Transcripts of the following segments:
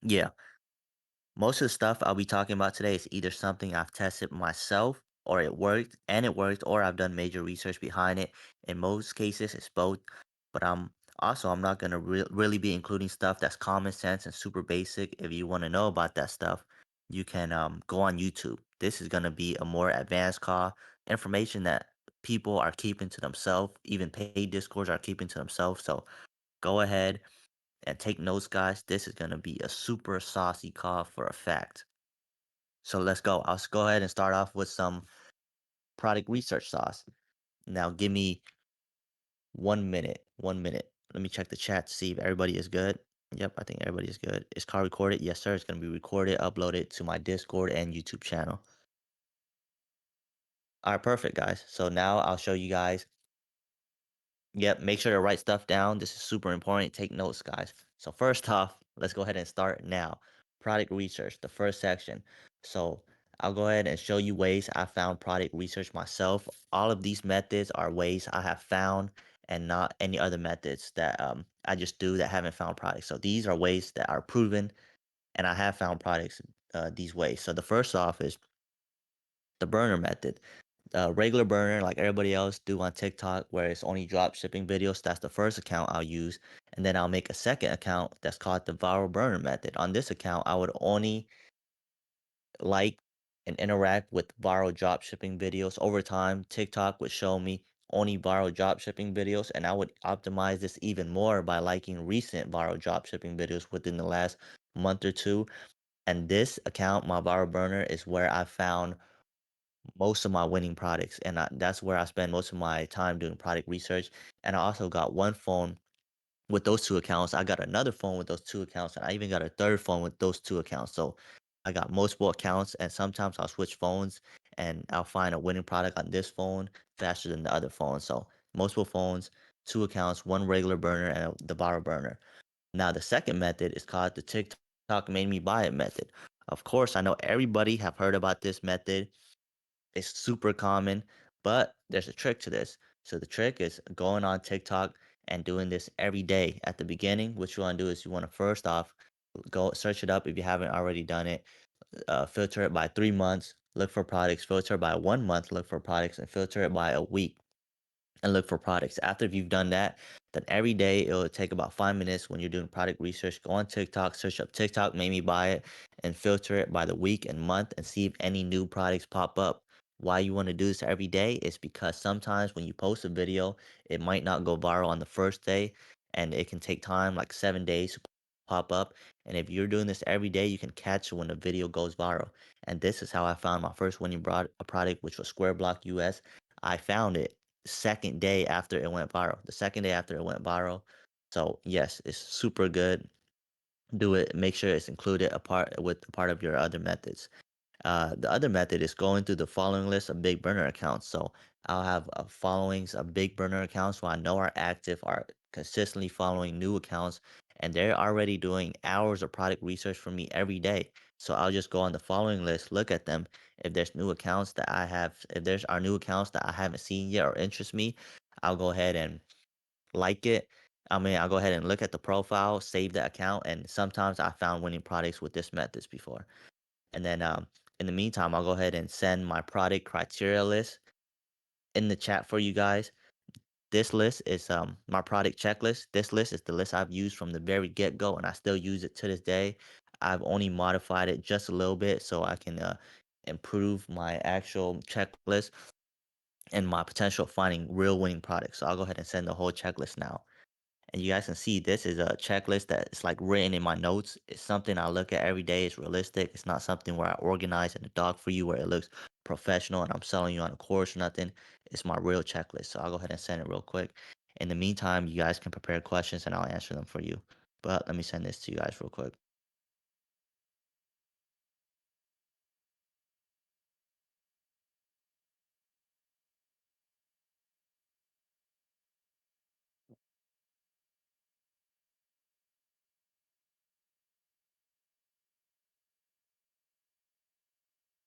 Yeah. Most of the stuff I'll be talking about today is either something I've tested myself or it worked, or I've done major research behind it. In most cases, it's both. But I'm not gonna really be including stuff that's common sense and super basic. If you want to know about that stuff, you can go on YouTube. This is gonna be a more advanced call, information that people are keeping to themselves, even paid discords are keeping to themselves. So go ahead and take notes, guys. This is gonna be a super saucy call for a fact. So let's go. Go ahead and start off with some product research sauce. Now give me 1 minute. 1 minute. Let me check the chat to see if everybody is good. Yep, I think everybody is good. Is call recorded? Yes, sir. It's gonna be recorded, uploaded to my Discord and YouTube channel. All right, perfect, guys. So now I'll show you guys. Yep, make sure to write stuff down. This is super important. Take notes, guys. So first off, let's go ahead and start now. Product research, the first section. So I'll go ahead and show you ways I found product research myself. All of these methods are ways I have found and not any other methods that I just do that haven't found products. So these are ways that are proven and I have found products these ways. So the first off is the burner method. Regular burner, like everybody else do on TikTok, where it's only drop shipping videos. That's the first account I'll use. And then I'll make a second account that's called the viral burner method. On this account, I would only like and interact with viral drop shipping videos. Over time, TikTok would show me only viral drop shipping videos, and I would optimize this even more by liking recent viral drop shipping videos within the last month or two. And this account, my viral burner, is where I found most of my winning products, and that's where I spend most of my time doing product research. And I also got one phone with those two accounts. I got another phone with those two accounts, and I even got a third phone with those two accounts. So I got multiple accounts, and sometimes I'll switch phones and I'll find a winning product on this phone faster than the other phone. So multiple phones, two accounts, one regular burner, and the borrow burner. Now the second method is called the TikTok made me buy it method. Of course, I know everybody have heard about this method. It's super common, but there's a trick to this. So the trick is going on TikTok and doing this every day. At the beginning, what you want to do is you want to first off go search it up if you haven't already done it. Filter it by 3 months, look for products. Filter it by 1 month, look for products, and filter it by a week and look for products. After you've done that, then every day it'll take about 5 minutes when you're doing product research. Go on TikTok, search up TikTok, made me buy it, and filter it by the week and month and see if any new products pop up. Why you want to do this every day is because sometimes when you post a video, it might not go viral on the first day, and it can take time, like 7 days, to pop up. And if you're doing this every day, you can catch when a video goes viral. And this is how I found my first winning a product, which was Square Block US. I found it second day after it went viral. The second day after it went viral. So yes, it's super good. Do it. Make sure it's included a part of your other methods. The other method is going through the following list of big burner accounts. So I'll have followings of big burner accounts who I know are active, are consistently following new accounts, and they're already doing hours of product research for me every day. So I'll just go on the following list, look at them. If there's new accounts that I have, if there's are new accounts that I haven't seen yet or interest me, I'll go ahead and like it. I'll go ahead and look at the profile, save the account, and sometimes I found winning products with this methods before. And then in the meantime, I'll go ahead and send my product criteria list in the chat for you guys. This list is my product checklist. This list is the list I've used from the very get-go, and I still use it to this day. I've only modified it just a little bit so I can improve my actual checklist and my potential of finding real winning products. So I'll go ahead and send the whole checklist now. And you guys can see this is a checklist that's like written in my notes. It's something I look at every day. It's realistic. It's not something where I organize in a doc for you where it looks professional and I'm selling you on a course or nothing. It's my real checklist. So I'll go ahead and send it real quick. In the meantime, you guys can prepare questions and I'll answer them for you. But let me send this to you guys real quick.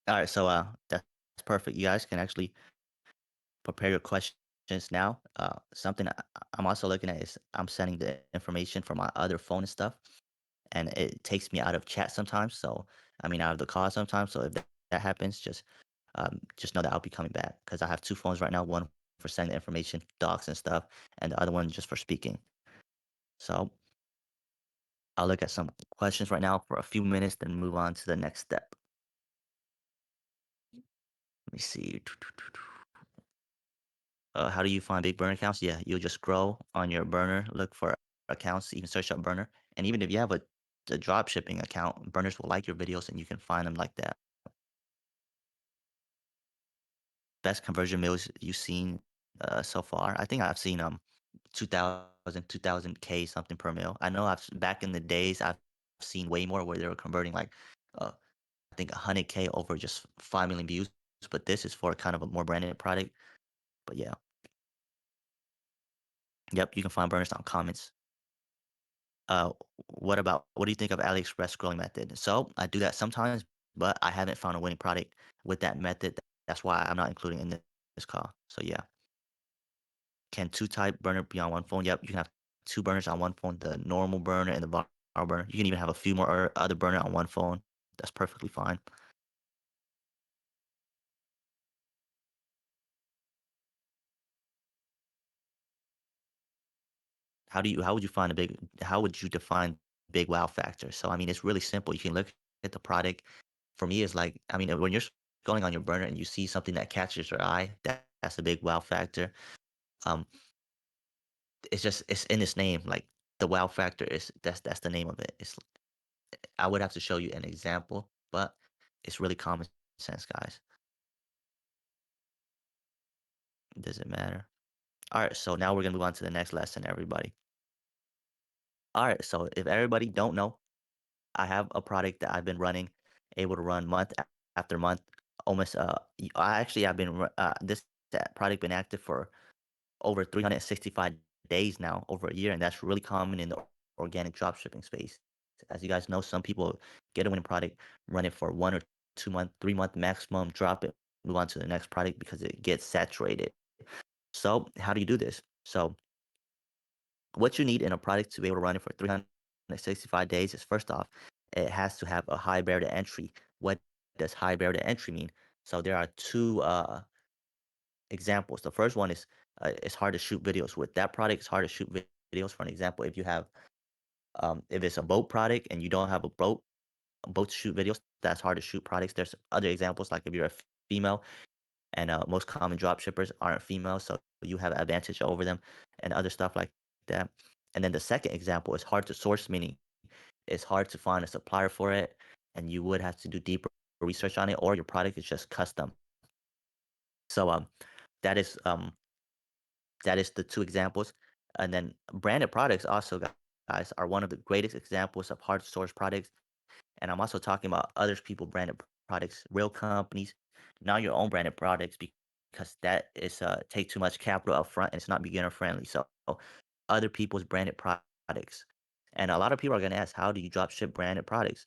All right, so that's perfect. You guys can actually prepare your questions now. Something I'm also looking at is I'm sending the information from my other phone and stuff. and it takes me out of chat sometimes. So I mean, out of the call sometimes. So if that happens, just know that I'll be coming back because I have two phones right now. One for sending the information, docs and stuff, and the other one just for speaking. So I'll look at some questions right now for a few minutes, then move on to the next step. Let me see. How do you find big burner accounts? Yeah, you'll just scroll on your burner, look for accounts, even search up burner. And even if you have a drop shipping account, burners will like your videos and you can find them like that. Best conversion mills you've seen so far? I think I've seen 2000 something per mil. I know back in the days I've seen way more where they were converting like uh, I think 100K over just 5 million views. But this is for kind of a more branded product. But yeah, yep, you can find burners on comments. Uh, what do you think of AliExpress scrolling method? So I do that sometimes, but I haven't found a winning product with that method. That's why I'm not including in this call. So yeah, can two type burner be on one phone? Yep, you can have two burners on one phone, the normal burner and the bar burner. You can even have a few more other burner on one phone. That's perfectly fine. How would you find a big how would you define big wow factor? So I mean it's really simple. You can look at the product. For me, it's like I mean when you're scrolling on your burner and you see something that catches your eye, that's a big wow factor. Um, it's just it's in its name. Like the wow factor is that's the name of it. It's I would have to show you an example, but it's really common sense, guys. Does it matter? All right, so now we're gonna move on to the next lesson, everybody. All right, so if everybody don't know, I have a product that I've been running, able to run month after month. Almost, I actually I've been this that product been active for over 365 days now, over a year, and that's really common in the organic drop shipping space. As you guys know, some people get a winning product, run it for 1 or 2 month, 3 month maximum, drop it, move on to the next product because it gets saturated. So how do you do this? So what you need in a product to be able to run it for 365 days is first off, it has to have a high barrier to entry. What does high barrier to entry mean? So there are two examples. The first one is it's hard to shoot videos with that product. It's hard to shoot videos. For an example, if you have if it's a boat product and you don't have a boat to shoot videos, that's hard to shoot products. There's other examples like if you're a female and most common drop shippers aren't female, so you have advantage over them and other stuff like that. And then the second example is hard to source, meaning it's hard to find a supplier for it, and you would have to do deeper research on it, or your product is just custom. So that is that is the two examples, and then branded products also, guys, are one of the greatest examples of hard to source products. And I'm also talking about other people branded products, real companies, not your own branded products, because that is take too much capital up front and it's not beginner friendly. So other people's branded products. And a lot of people are gonna ask, how do you drop ship branded products?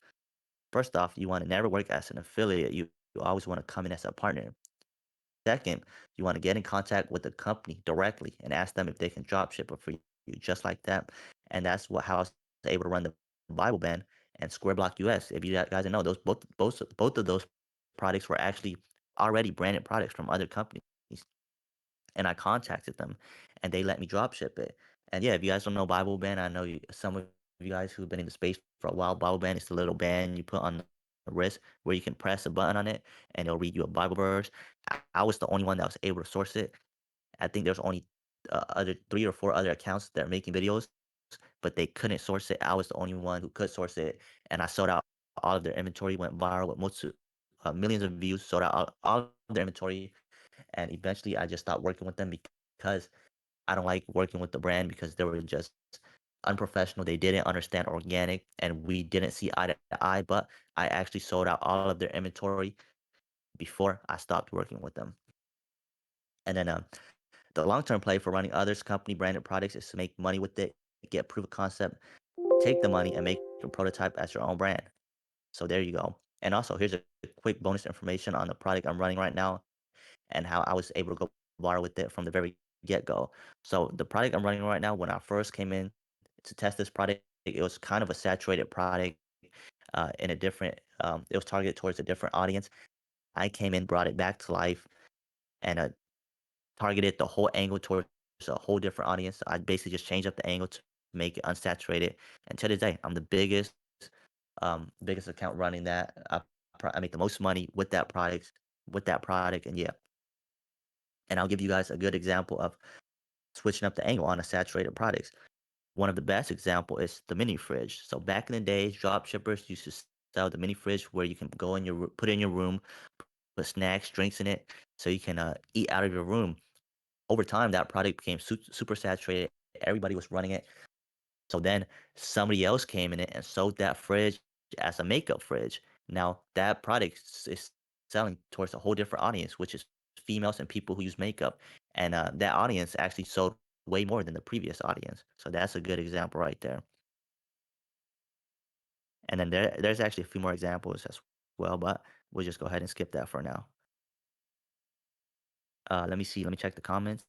First off, you want to never work as an affiliate. You always want to come in as a partner. Second, you want to get in contact with the company directly and ask them if they can drop ship it for you, just like that. And that's how I was able to run the Bible Band and Square Block US. If you guys know, those both of those products were actually already branded products from other companies. And I contacted them, and they let me drop ship it. And yeah, if you guys don't know Bible Band, I know some of you guys who've been in the space for a while. Bible Band is the little band you put on the wrist where you can press a button on it, and it'll read you a Bible verse. I was the only one that was able to source it. I think there's only other 3 or 4 other accounts that are making videos, but they couldn't source it. I was the only one who could source it, and I sold out all of their inventory. Went viral with millions of views. Sold out all of their inventory, and eventually I just stopped working with them because I don't like working with the brand because they were just unprofessional. They didn't understand organic, and we didn't see eye to eye. But I actually sold out all of their inventory before I stopped working with them. And then the long term play for running others company branded products is to make money with it, get proof of concept, take the money and make a prototype as your own brand. So there you go. And also, here's a quick bonus information on the product I'm running right now and how I was able to go viral with it from the very get go. So the product I'm running right now, when I first came in to test this product, It was kind of a saturated product in a different, it was targeted towards a different audience. I came in, brought it back to life, and targeted the whole angle towards a whole different audience. I basically just changed up the angle to make it unsaturated. And to this day, I'm the biggest account running that. I make the most money with that product, and yeah. And I'll give you guys a good example of switching up the angle on a saturated products. One of the best example is the mini fridge. So back in the days, drop shippers used to sell the mini fridge where you can go in put it in your room, put snacks, drinks in it, so you can eat out of your room. Over time, that product became super saturated. Everybody was running it. So then somebody else came in it and sold that fridge as a makeup fridge. Now that product is selling towards a whole different audience, which is females and people who use makeup. And that audience actually sold way more than the previous audience. So that's a good example right there. And then there's actually a few more examples as well, but we'll just go ahead and skip that for now. Let me see. Let me check the comments.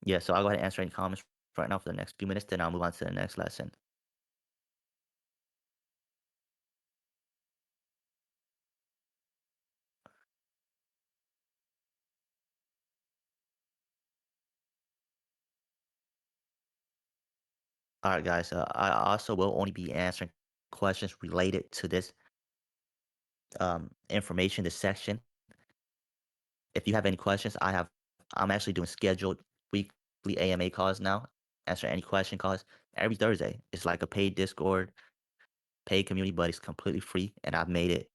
Yeah, so I'll go ahead and answer any comments right now for the next few minutes, then I'll move on to the next lesson. All right, guys. I also will only be answering questions related to this information, this section. If you have any questions, I'm actually doing scheduled weekly AMA calls now. Answer any question calls every Thursday. It's like a paid Discord, paid community, but it's completely free, and I've made it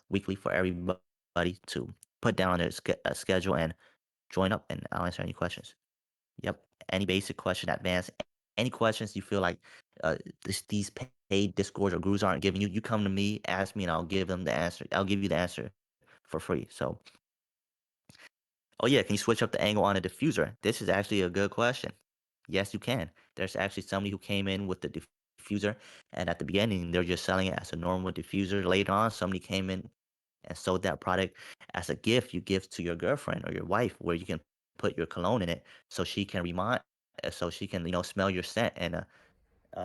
weekly for everybody to put down a schedule and join up, and I'll answer any questions. Yep. Any basic question, advanced, any questions you feel like these paid discords or gurus aren't giving you, you come to me, ask me, and I'll give them the answer. I'll give you the answer for free. So, oh yeah, can you switch up the angle on a diffuser? This is actually a good question. Yes, you can. There's actually somebody who came in with the diffuser, and at the beginning, they're just selling it as a normal diffuser. Later on, somebody came in and sold that product as a gift you give to your girlfriend or your wife, where you can put your cologne in it, so she can smell your scent and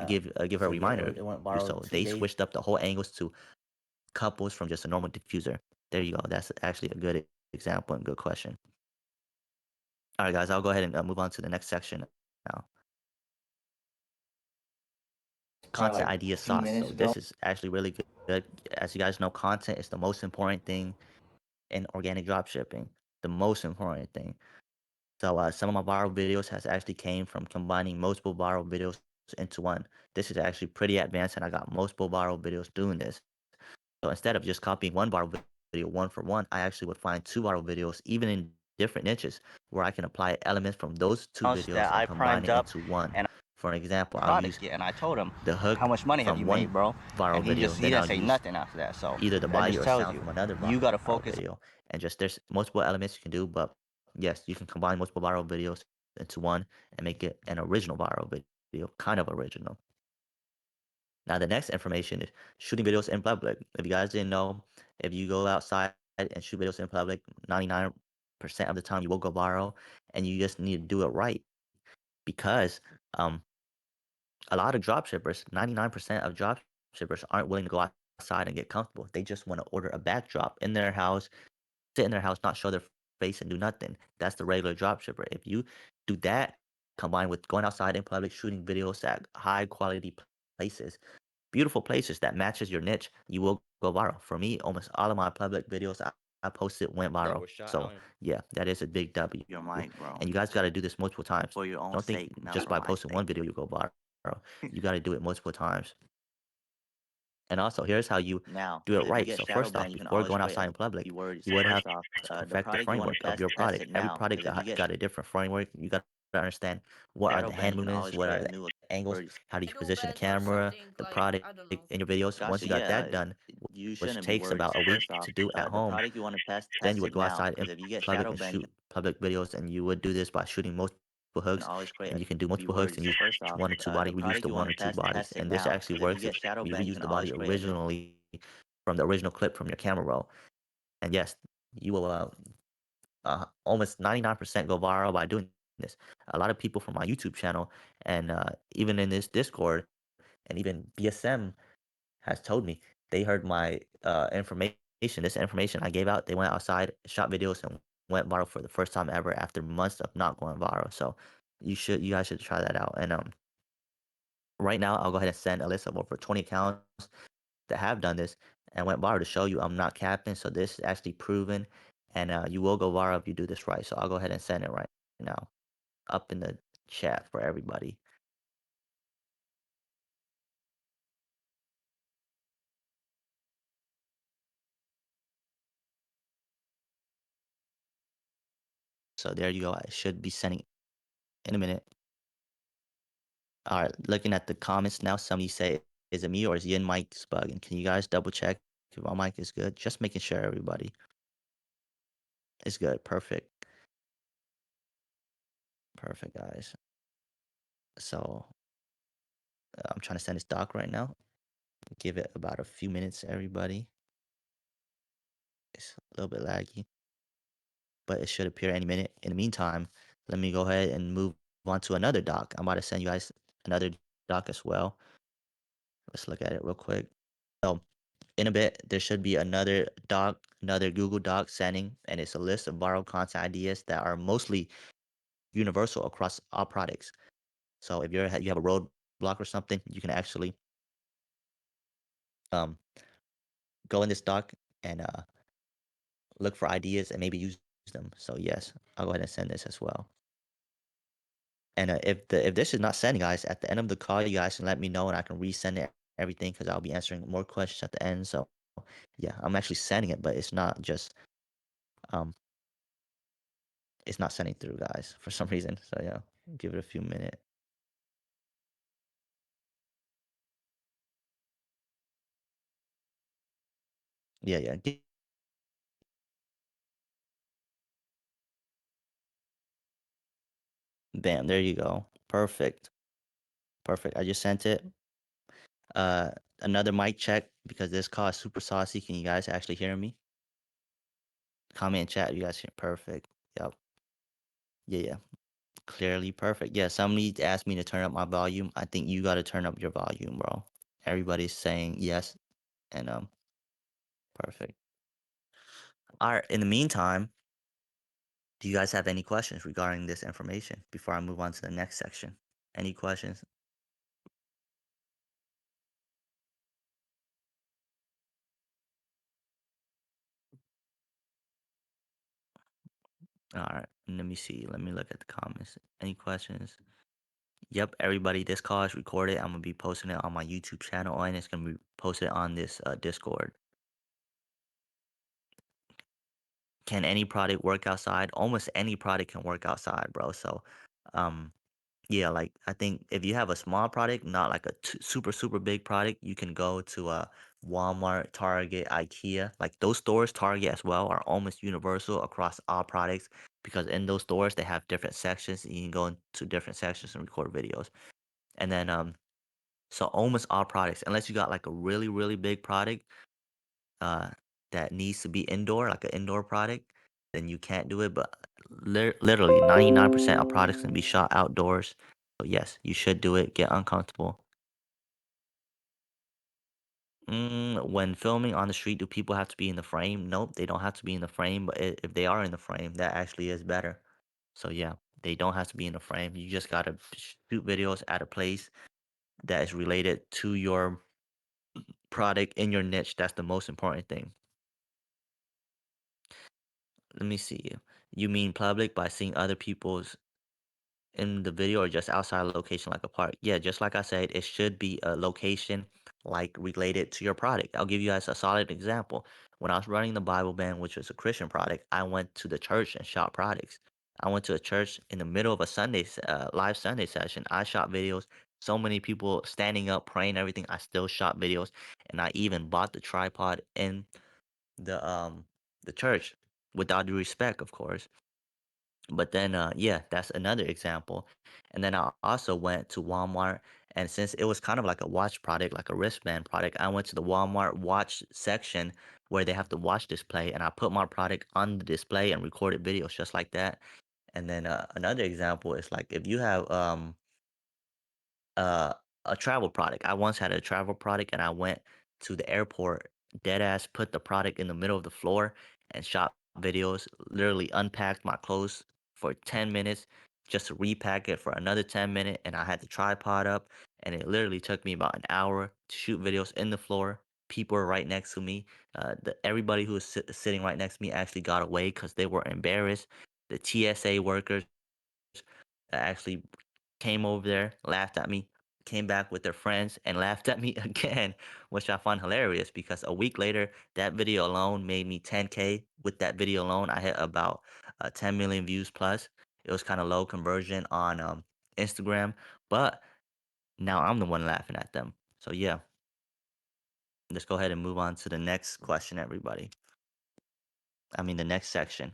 give her a So yeah, reminder of it went you. viral So two they days. switched up the whole angles to couples from just a normal diffuser. There you go. That's actually a good example and good question. All right, guys, I'll go ahead and move on to the next section now. Probably Content like idea a few sauce. minutes So ago. this is actually really good. As you guys know, content is the most important thing in organic dropshipping. The most important thing. So some of my viral videos has actually came from combining multiple viral videos into one. This is actually pretty advanced, and I got multiple viral videos doing this. So instead of just copying one viral video one for one, I actually would find two viral videos, even in different niches, where I can apply elements from those two videos That and I combine primed it up into one. and For an example, I'll use product yet, and I told him, the how hook much money have from you made, one bro? viral And he video, just he then didn't I'll say use nothing after that. So either the that body just or tells sound you from another you gotta viral focus video. And just there's multiple elements you can do, but yes, you can combine multiple viral videos into one and make it an original viral video, kind of original. Now, the next information is shooting videos in public. If you guys didn't know, if you go outside and shoot videos in public, 99% of the time you will go viral, and you just need to do it right because um, a lot of drop shippers, 99% of drop shippers aren't willing to go outside and get comfortable. They just want to order a backdrop in their house, sit in their house, not show their face and do nothing. That's the regular drop shipper. If you do that, combined with going outside in public, shooting videos at high quality places, beautiful places that matches your niche, you will go viral. For me, almost all of my public videos I posted went that viral. were shot So out in yeah, that is a big W. your mic, bro, And you guys got to do this multiple times. for your own Don't think sake, not just for by my posting sake. one video you go viral. You got to do it multiple times. And also, here's how you Now, do it because if you right. get So shadow first off, banned, you can before always going create outside a in public, keywords. you would have First off, to the perfect the product you want framework to of your test product. it Every now, product because if you get got a different framework. You got to understand what are shadow the hand banned, you can movements, always what create are a the new angles, keywords. how do you Shadow position the bans or camera, something the like product I don't know. in your videos. Once Gotcha. you got that Yeah, done, you which shouldn't be takes worried. about So a week first off, to do at the home, product you want to then test you would it go now, outside in because if you get public shadow and banned, you shoot public videos, and you would do this by shooting multiple can hooks, always create and a you can do multiple hooks keywords. and So use first off, one or two body. the We use product the you one want or two to bodies, test it and this now, actually because if you works if get shadow we banned, you reuse can the always body create a originally from the original clip from your camera roll. And yes, you will almost 99% go viral by doing this. A lot of people from my YouTube channel and even in this Discord and even BSM has told me they heard my information, this information I gave out. They went outside, shot videos, and went viral for the first time ever after months of not going viral. So you guys should try that out. And right now, I'll go ahead and send a list of over 20 accounts that have done this and went viral to show you I'm not capping. So this is actually proven, and you will go viral if you do this right. So I'll go ahead and send it right now up in the chat for everybody. So there you go. I should be sending in a minute. All right, looking at the comments now, somebody say, "Is it me or is Yin mic's bugging?" Can you guys double check if my mic is good? Just making sure everybody is good. Perfect, perfect, guys. So I'm trying to send this doc right now. Give it about a few minutes, everybody. It's a little bit laggy, but it should appear any minute. In the meantime, let me go ahead and move on to another doc. I'm about to send you guys another doc as well. Let's look at it real quick. So in a bit, there should be another doc, another Google Doc sending, and it's a list of viral content ideas that are mostly universal across all products. So if you have a roadblock or something, you can actually um, go in this doc and look for ideas and maybe use them. So yes, I'll go ahead and send this as well. And if this is not sending, guys, at the end of the call, you guys can let me know and I can resend it everything because I'll be answering more questions at the end. So yeah, I'm actually sending it, but um it's not sending through, guys, for some reason. So yeah, give it a few minutes. Yeah, yeah. Bam, there you go. Perfect. Perfect. I just sent it. Uh Another mic check because this call is super saucy. Can you guys actually hear me? Comment in chat. You guys hear perfect. Yep. Yeah, yeah. Clearly perfect. Yeah, somebody asked me to turn up my volume. I think you gotta turn up your volume, bro. Everybody's saying yes and perfect. All right. In the meantime, do you guys have any questions regarding this information before I move on to the next section? Any questions? All right. Let me see. Let me look at the comments. Any questions? Yep, everybody. This call is recorded. I'm gonna be posting it on my YouTube channel and it's gonna be posted on this Discord. Can any product work outside? Almost any product can work outside, bro. So, um, yeah, like I think if you have a small product, not like a super super big product, you can go to Walmart, Target, IKEA. Like those stores, Target as well, are almost universal across all products because in those stores they have different sections. And you can go into different sections and record videos. And then so almost all products, unless you got like a really really big product uh that needs to be indoor, like an indoor product, then you can't do it. But literally 99% of products can be shot outdoors. So yes, you should do it. Get uncomfortable. When filming on the street, do people have to be in the frame? Nope, they don't have to be in the frame. But if they are in the frame, that actually is better. So yeah, they don't have to be in the frame. You just gotta shoot videos at a place that is related to your product in your niche. That's the most important thing. Let me see. You mean public by seeing other people's in the video or just outside a location like a park? Yeah, just like I said, it should be a location like related to your product. I'll give you guys a solid example. When I was running the Bible band, which was a Christian product, I went to the church and shot products. I went to a church in the middle of a live Sunday session. I shot videos. So many people standing up, praying, everything. I still shot videos, and I even bought the tripod in the church without due respect, of course. But then yeah, that's another example. And then I also went to Walmart, and since it was kind of like a watch product, like a wristband product, I went to the Walmart watch section where they have the watch display, and I put my product on the display and recorded videos just like that. And then another example is like if you have uh, a travel product. I once had a travel product and I went to the airport, dead ass put the product in the middle of the floor and shot videos, literally unpacked my clothes for 10 minutes just to repack it for another 10 minutes. And I had the tripod up and it literally took me about an hour to shoot videos in the floor. People were right next to me. Everybody who was sitting right next to me actually got away because they were embarrassed. The TSA workers actually came over there, laughed at me, came back with their friends and laughed at me again, which I find hilarious because a week later, that video alone made me 10K. With that video alone, I hit about 10 million views plus. It was kind of low conversion on Instagram, but now I'm the one laughing at them. So yeah, let's go ahead and move on to the next question, everybody. I mean, the next section,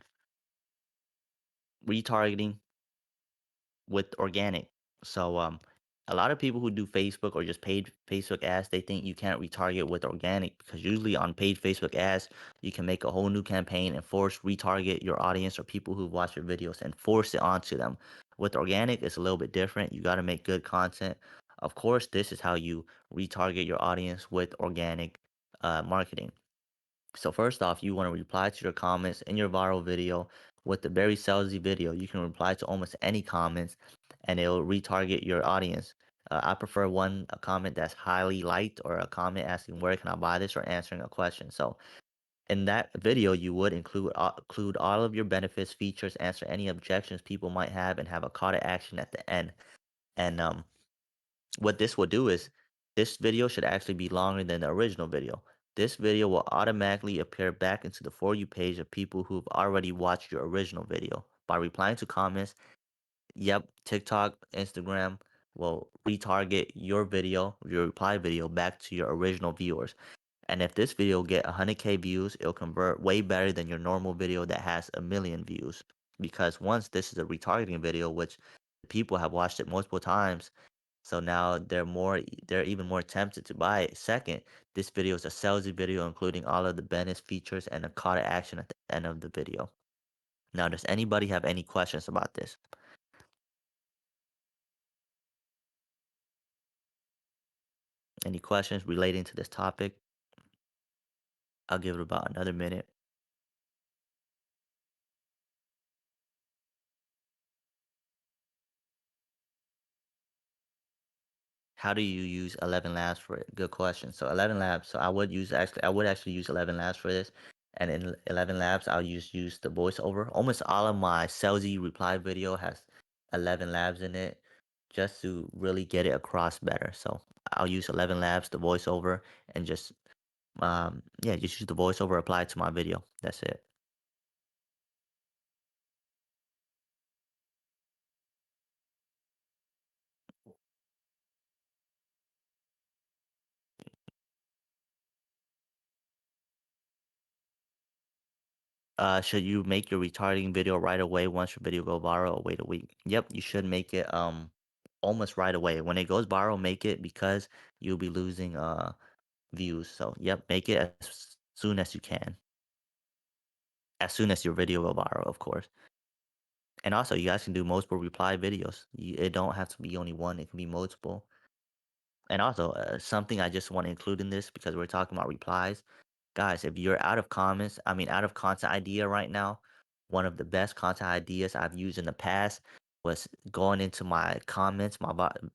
retargeting with organic. So a lot of people who do Facebook or just paid Facebook ads, they think you can't retarget with organic because usually on paid Facebook ads, you can make a whole new campaign and force retarget your audience or people who watch your videos and force it onto them. With organic, it's a little bit different. You got to make good content. Of course, this is how you retarget your audience with organic marketing. So first off, you want to reply to your comments in your viral video with the very salesy video. You can reply to almost any comments and it'll retarget your audience. I prefer a comment that's highly liked or a comment asking where can I buy this or answering a question. So in that video, you would include all of your benefits, features, answer any objections people might have, and have a call to action at the end. And what this will do is this video should actually be longer than the original video. This video will automatically appear back into the For You page of people who've already watched your original video. By replying to comments, yep, TikTok, Instagram will retarget your video, your reply video back to your original viewers. And if this video get 100K views, it'll convert way better than your normal video that has a million views. Because once this is a retargeting video, which people have watched it multiple times, so now they're even more tempted to buy it. Second, this video is a salesy video including all of the benefits, features, and a call to action at the end of the video. Now, does anybody have any questions about this? Any questions relating to this topic? I'll give it about another minute. How do you use 11 Labs for it? Good question. So 11 Labs, so I would actually use 11 Labs for this. And in 11 Labs, I'll use the voiceover. Almost all of my salesy reply video has 11 Labs in it just to really get it across better. So I'll use 11 Labs, the voiceover, and just yeah, just use the voiceover applied to my video. That's it. Should you make your retargeting video right away once your video go viral or wait a week? Yep, you should make it almost right away. When it goes viral, make it because you'll be losing views. So yep, make it as soon as you can. As soon as your video go viral, of course. And also you guys can do multiple reply videos. It don't have to be only one, it can be multiple. And also, something I just want to include in this because we're talking about replies. Guys, if you're out of comments, I mean, out of content idea right now, one of the best content ideas I've used in the past was going into my comments,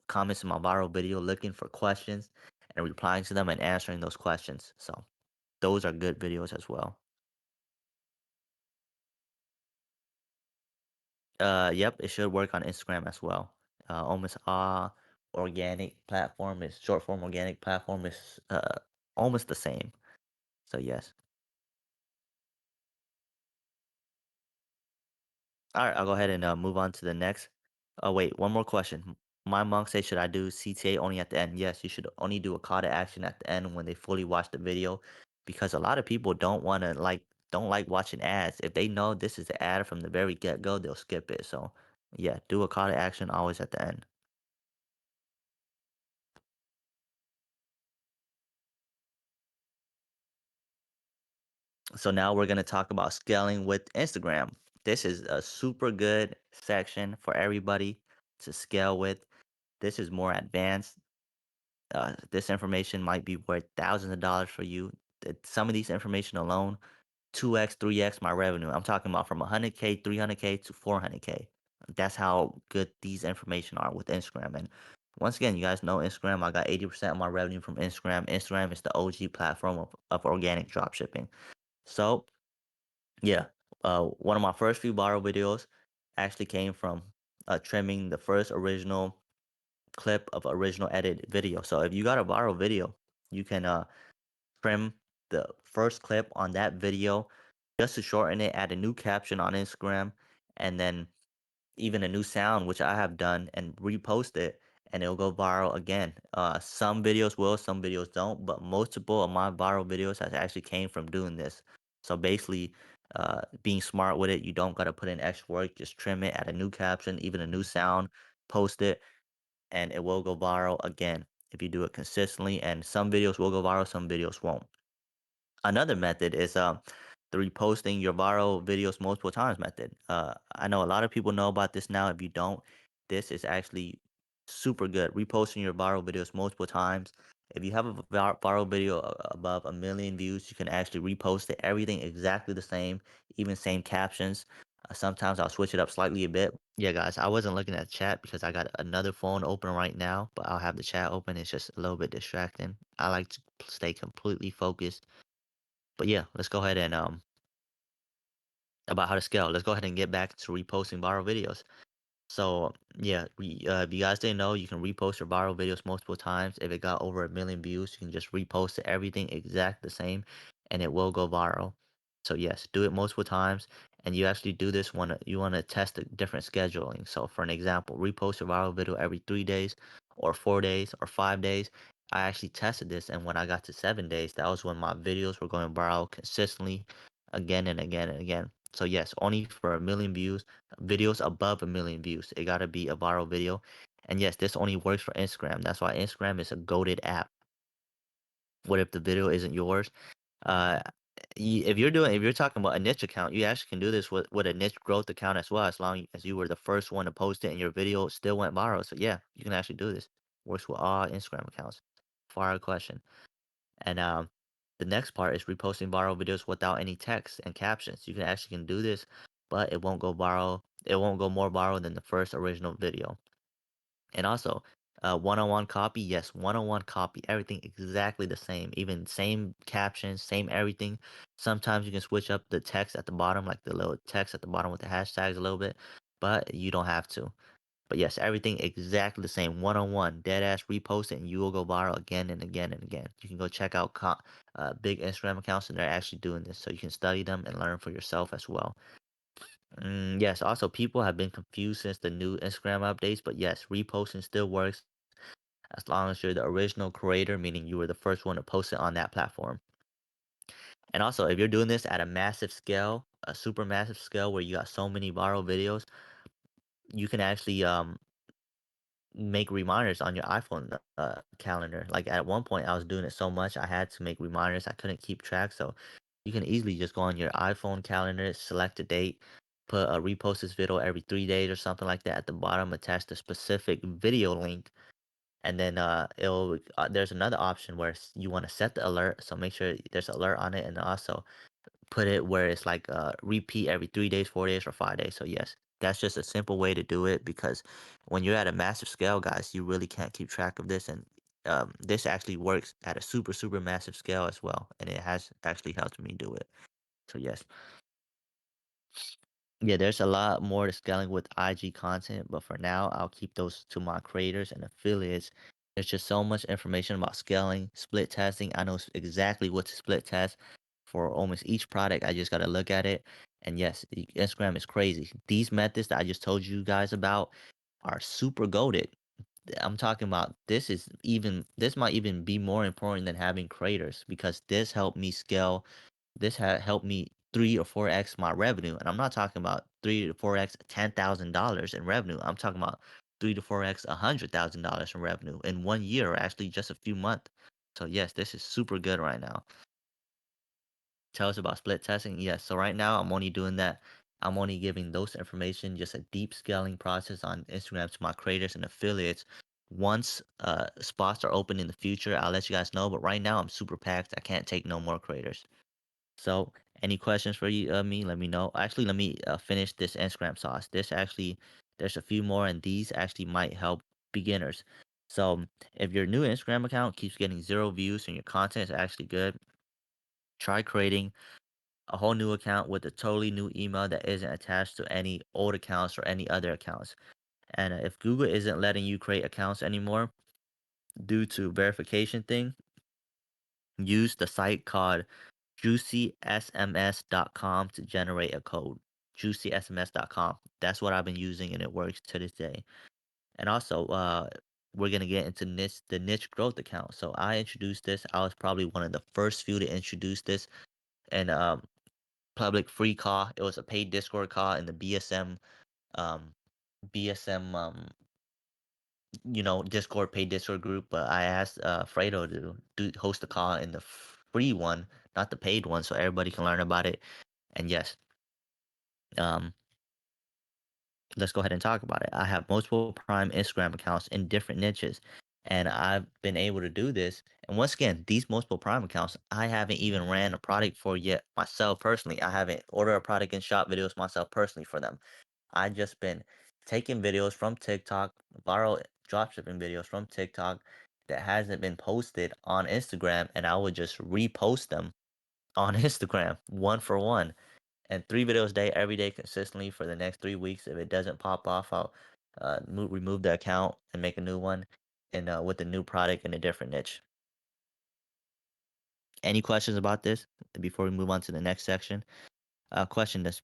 comments in my viral video, looking for questions and replying to them and answering those questions. So those are good videos as well. Yep, it should work on Instagram as well. Almost all organic platform is short form organic platform is almost the same. So yes. All right, I'll go ahead and move on to the next. Oh wait, one more question. My monk says, should I do CTA only at the end? Yes, you should only do a call to action at the end when they fully watch the video, because a lot of people don't like watching ads. If they know this is an ad from the very get go, they'll skip it. So yeah, do a call to action always at the end. So now we're gonna talk about scaling with Instagram. this is a super good section for everybody to scale with. This is more advanced. This information might be worth thousands of dollars for you. Some of these information alone 2x, 3x my revenue. I'm talking about from 100K, 300K to 400K. That's how good these information are with Instagram. And once again, you guys know Instagram. I got 80% of my revenue from Instagram. Instagram is the OG platform of organic dropshipping. So yeah, one of my first few viral videos actually came from trimming the first original clip of original edited video. So if you got a viral video, you can trim the first clip on that video just to shorten it, add a new caption on Instagram, and then even a new sound, which I have done, and repost it, and it'll go viral again. Some videos will, some videos don't, but multiple of my viral videos has actually came from doing this. So basically, being smart with it, you don't gotta put in extra work. Just trim it, add a new caption, even a new sound, post it, and it will go viral again if you do it consistently. And some videos will go viral, some videos won't. Another method is the reposting your viral videos multiple times method. I know a lot of people know about this now. If you don't, this is actually super good. Reposting your viral videos multiple times. If you have a viral video above 1 million views, you can actually repost it. Everything exactly the same, even same captions. Sometimes I'll switch it up slightly a bit. Yeah, guys, I wasn't looking at chat because I got another phone open right now, but I'll have the chat open. It's just a little bit distracting. I like to stay completely focused, but yeah, let's go ahead and about how to scale. Let's go ahead and get back to reposting viral videos. So yeah, if you guys didn't know, you can repost your viral videos multiple times. If it got over 1 million views, you can just repost it, everything exact the same, and it will go viral. So yes, do it multiple times, and you actually do this when you want to test a different scheduling. So for an example, repost your viral video every 3 days, or 4 days, or 5 days. I actually tested this, and when I got to 7 days, that was when my videos were going viral consistently, again and again and again. So yes, only for 1 million views. Videos above 1 million views, it gotta be a viral video. And yes, this only works for Instagram. That's why Instagram is a goated app. What if the video isn't yours? Uh, if you're talking about a niche account, you actually can do this with a niche growth account as well, as long as you were the first one to post it and your video still went viral. So yeah, you can actually do this. Works with all Instagram accounts. Fire question. And the next part is reposting viral videos without any text and captions. You can actually can do this, but it won't go viral. It won't go more viral than the first original video. And also, one-on-one copy. Yes, one-on-one copy. Everything exactly the same. Even same captions, same everything. Sometimes you can switch up the text at the bottom, like the little text at the bottom with the hashtags a little bit, but you don't have to. But yes, everything exactly the same. One on one, dead ass repost it, and you will go viral again and again and again. You can go check out big Instagram accounts, and they're actually doing this, so you can study them and learn for yourself as well. Yes, also people have been confused since the new Instagram updates, but yes, reposting still works as long as you're the original creator, meaning you were the first one to post it on that platform. And also, if you're doing this at a massive scale, a super massive scale where you got so many viral videos, you can actually make reminders on your iPhone calendar. Like at one point, I was doing it so much, I had to make reminders. I couldn't keep track. So you can easily just go on your iPhone calendar, select a date, put a repost this video every 3 days or something like that at the bottom, attach the specific video link. And then it'll there's another option where you want to set the alert. So make sure there's alert on it, and also put it where it's like repeat every 3 days, 4 days, or 5 days. So yes, that's just a simple way to do it because when you're at a massive scale, guys, you really can't keep track of this, and this actually works at a super massive scale as well, and it has actually helped me do it. So yes, yeah, there's a lot more to scaling with IG content, but for now, I'll keep those to my creators and affiliates. There's just so much information about scaling, split testing. I know exactly what to split test for almost each product. I just got to look at it. And yes, Instagram is crazy. These methods that I just told you guys about are super goaded. I'm talking about this might even be more important than having creators because this helped me scale. This had helped me 3 or 4x my revenue, and I'm not talking about 3 to 4x $10,000 in revenue. I'm talking about 3 to 4x $100,000 in revenue in 1 year, or actually just a few months. So yes, this is super good right now. Tell us about split testing. Yes, so right now I'm only doing that I'm only giving those information, just a deep scaling process on Instagram to my creators and affiliates. Once spots are open in the future, I'll let you guys know. But right now, I'm super packed. I can't take no more creators. So, any questions for you, me? Let me know. Actually, let me finish this Instagram sauce. There's a few more, and these actually might help beginners. So, if your new Instagram account keeps getting 0 views and your content is actually good, try creating a whole new account with a totally new email that isn't attached to any old accounts or any other accounts. And if Google isn't letting you create accounts anymore due to verification thing, use the site called juicysms.com to generate a code. Juicysms.com. That's what I've been using and it works to this day. And also, we're gonna get into the niche growth account. So I introduced this. I was probably one of the first few to introduce this, and public free call. It was a paid Discord call in the um BSM Discord paid Discord group, but I asked Fredo to host the call in the free one, not the paid one, so everybody can learn about it. And yes, um let's go ahead and talk about it. I have multiple Prime Instagram accounts in different niches, and I've been able to do this. And once again, these multiple Prime accounts, I haven't even ran a product for yet myself personally. I haven't ordered a product and shot videos myself personally for them. I just been taking videos from TikTok, viral dropshipping videos from TikTok that hasn't been posted on Instagram, and I would just repost them on Instagram one for one and 3 videos a day, every day, consistently for the next 3 weeks. If it doesn't pop off, I'll remove the account and make a new one, and with a new product in a different niche. Any questions about this before we move on to the next section? Question that's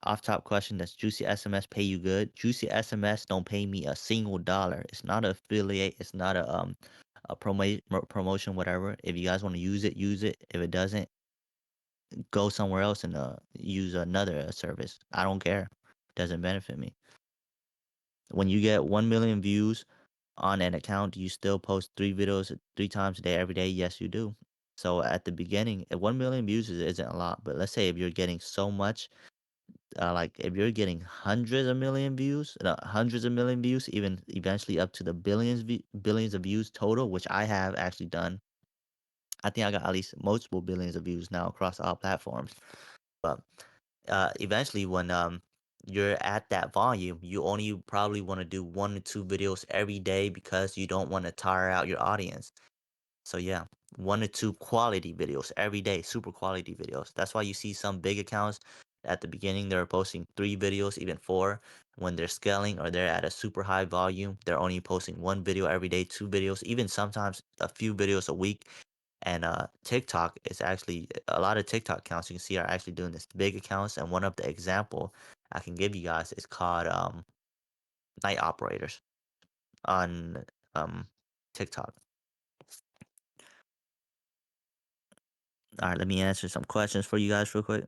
off top question. Does Juicy SMS pay you good? Juicy SMS don't pay me a single dollar. It's not an affiliate. It's not a promotion, whatever. If you guys want to use it, use it. If it doesn't, go somewhere else and use another service. I don't care. Doesn't benefit me. When you get 1 million views on an account, do you still post 3 videos 3 times a day, every day? Yes, you do. So at the beginning, 1 million views isn't a lot, but let's say if you're getting so much, like if you're getting hundreds of million views, hundreds of million views, even eventually up to the billions of views total, which I have actually done. I think I got at least multiple billions of views now across all platforms. But eventually when you're at that volume, you only probably want to do 1 to 2 videos every day because you don't want to tire out your audience. So yeah, 1 to 2 quality videos every day, super quality videos. That's why you see some big accounts at the beginning they're posting 3 videos, even 4. When they're scaling or they're at a super high volume, they're only posting 1 video every day, 2 videos, even sometimes a few videos a week. And TikTok is actually a lot of TikTok accounts you can see are actually doing this, big accounts. And one of the example I can give you guys is called night operators on TikTok. All right, let me answer some questions for you guys real quick.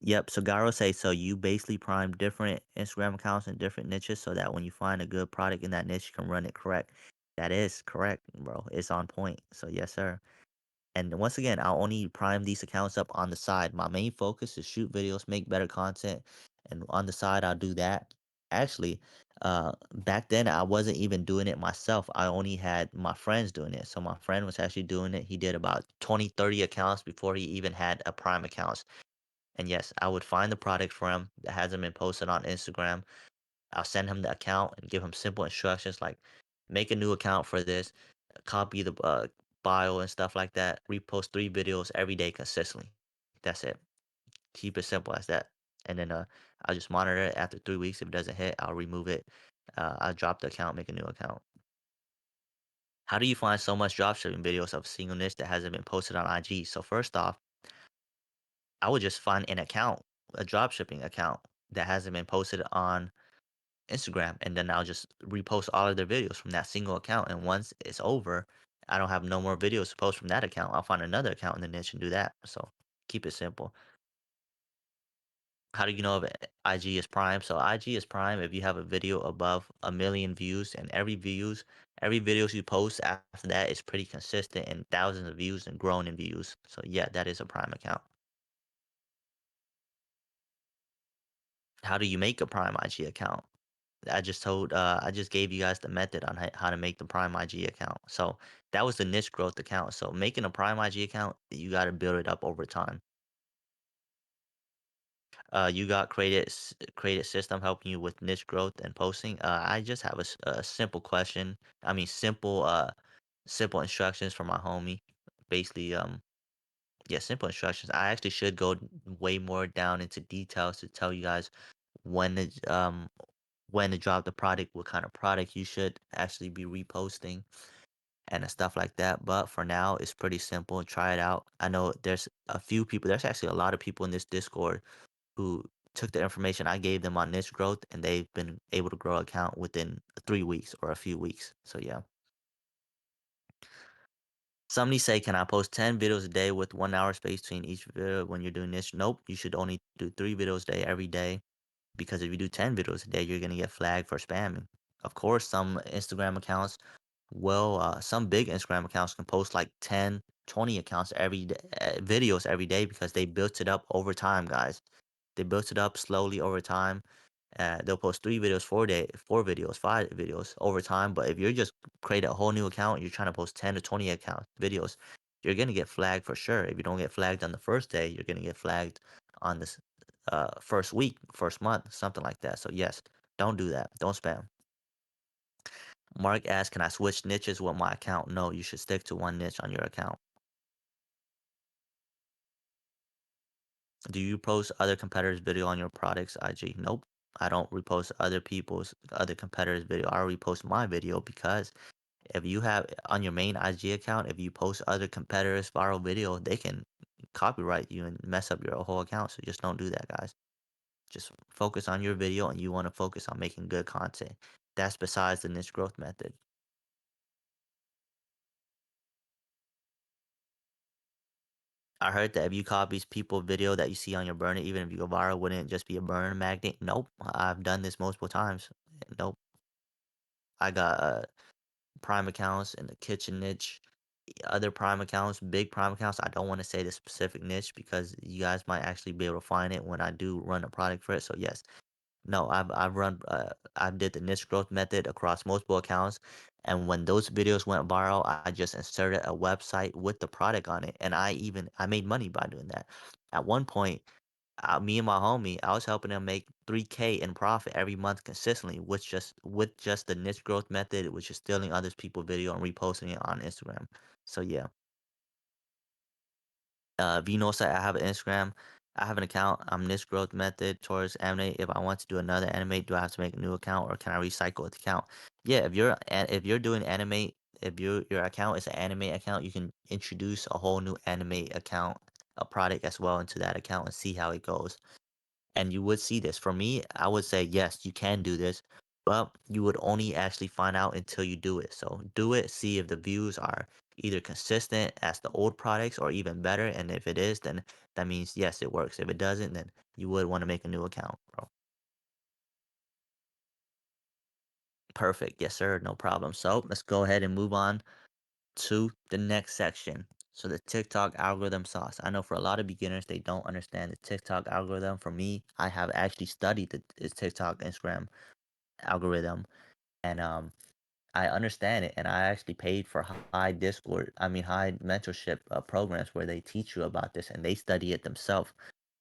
Yep, so Garo say so you basically prime different Instagram accounts in different niches so that when you find a good product in that niche, you can run it correct. That is correct, bro. It's on point. So yes, sir. And once again, I'll only prime these accounts up on the side. My main focus is shoot videos, make better content, and on the side I'll do that. Actually, back then I wasn't even doing it myself. I only had my friends doing it. So my friend was actually doing it. He did about 20, 30 accounts before he even had a prime account. And yes, I would find the product for him that hasn't been posted on Instagram. I'll send him the account and give him simple instructions like make a new account for this, copy the bio and stuff like that, repost 3 videos every day consistently. That's it. Keep it simple as that. And then I'll just monitor it after 3 weeks. If it doesn't hit, I'll remove it. I'll drop the account, make a new account. How do you find so much dropshipping videos of single niche that hasn't been posted on IG? So first off, I would just find an account, a dropshipping account that hasn't been posted on Instagram, and then I'll just repost all of their videos from that single account. And once it's over, I don't have no more videos to post from that account. I'll find another account in the niche and do that. So keep it simple. How do you know if IG is prime? So IG is prime if you have a video above 1 million views, and every videos you post after that is pretty consistent and thousands of views and growing in views. So yeah, that is a prime account. How do you make a Prime IG account? I just gave you guys the method on how to make the Prime IG account. So that was the niche growth account. So making a Prime IG account, you got to build it up over time. You got created system helping you with niche growth and posting. I just have a simple question. I mean, simple instructions for my homie. Basically, yeah, simple instructions. I actually should go way more down into details to tell you guys when to um when to drop the product, what kind of product you should actually be reposting and stuff like that. But for now, it's pretty simple. Try it out. I know there's a few people. There's actually a lot of people in this Discord who took the information I gave them on niche growth and they've been able to grow account within 3 weeks or a few weeks. So yeah. Somebody say, can I post 10 videos a day with 1 hour space between each video when you're doing this? Nope. You should only do 3 videos a day every day because if you do 10 videos a day, you're going to get flagged for spamming. Of course, some Instagram accounts, some big Instagram accounts can post like 10, 20 accounts every day, videos every day because they built it up over time, guys. They built it up slowly over time. They'll post 3 videos, 4 videos, 5 videos over time. But if you're just create a whole new account, you're trying to post 10 to 20 account videos, you're gonna get flagged for sure. If you don't get flagged on the first day, you're gonna get flagged on this first week, first month, something like that. So yes, don't do that. Don't spam. Mark asks, can I switch niches with my account? No, you should stick to one niche on your account. Do you post other competitors' video on your products IG? Nope. I don't repost other competitors' video. I repost my video because if you have on your main IG account, if you post other competitors' viral video, they can copyright you and mess up your whole account. So just don't do that, guys. Just focus on your video and you want to focus on making good content. That's besides the niche growth method. I heard that if you copies people video that you see on your burner, even if you go viral, wouldn't it just be a burn magnet? Nope. I've done this multiple times. Nope. I got Prime accounts in the kitchen niche, other Prime accounts, big Prime accounts. I don't want to say the specific niche because you guys might actually be able to find it when I do run a product for it. So yes, no, I did the niche growth method across multiple accounts, and when those videos went viral, I just inserted a website with the product on it, and I made money by doing that. At one point, me and my homie, I was helping him make 3K in profit every month consistently, with just the niche growth method, which is stealing others people video and reposting it on Instagram. So yeah. If you know, say I have an Instagram, I have an account. I'm niche growth method towards animate. If I want to do another animate, do I have to make a new account or can I recycle the account? Yeah, if you're doing animate, if your account is an anime account, you can introduce a whole new animate account, a product as well into that account and see how it goes. And you would see this. For me, I would say yes, you can do this, but you would only actually find out until you do it. So do it, see if the views are either consistent as the old products or even better. And if it is, then that means yes, it works. If it doesn't, then you would want to make a new account, bro. Perfect. Yes, sir. No problem. So let's go ahead and move on to the next section. So the TikTok algorithm sauce. I know for a lot of beginners, they don't understand the TikTok algorithm. For me, I have actually studied the TikTok Instagram algorithm and I understand it and I actually paid for high mentorship programs where they teach you about this and they study it themselves.